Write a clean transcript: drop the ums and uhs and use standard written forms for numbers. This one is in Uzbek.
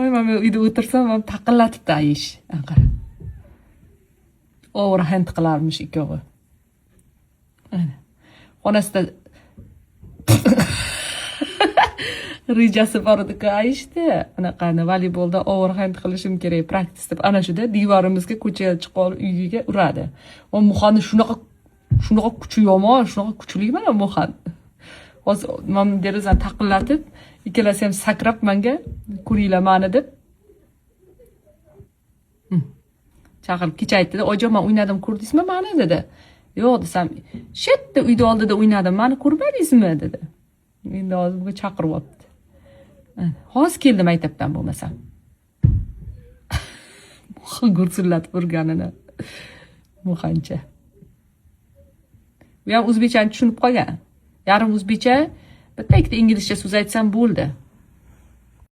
voy mana uyda o'tirsam ham taqillatibdi ayish qara overhand qilarmish ikkovi xonasida rejasi bor edi ayishdi anaqani voleybolda overhand qilishim kerak practice deb ana shuda divorimizga ko'chaga chiqib uyiga uradi va muhani shunaqa kuchi yomon shunaqa kuchli mana muhan hozir men derazani taqillatib ikkalasi ham sakrab menga ko'ringlar mani deb chaqirib kecha aytdi ojon men o'ynadim ko'rdingizmi mani dedi yo'q desam shu yerda uyni oldida o'ynadim mani ko'rmadingizmi dedi endi hozir bunga chaqiryapti hozir keldim maktabdan bo'lmasam gursillatib urganini muhancha bu ham o'zbekchani tushunib qolgan yarim o'zbekcha bitta ikkita inglizcha so'z aytsam bo'ldi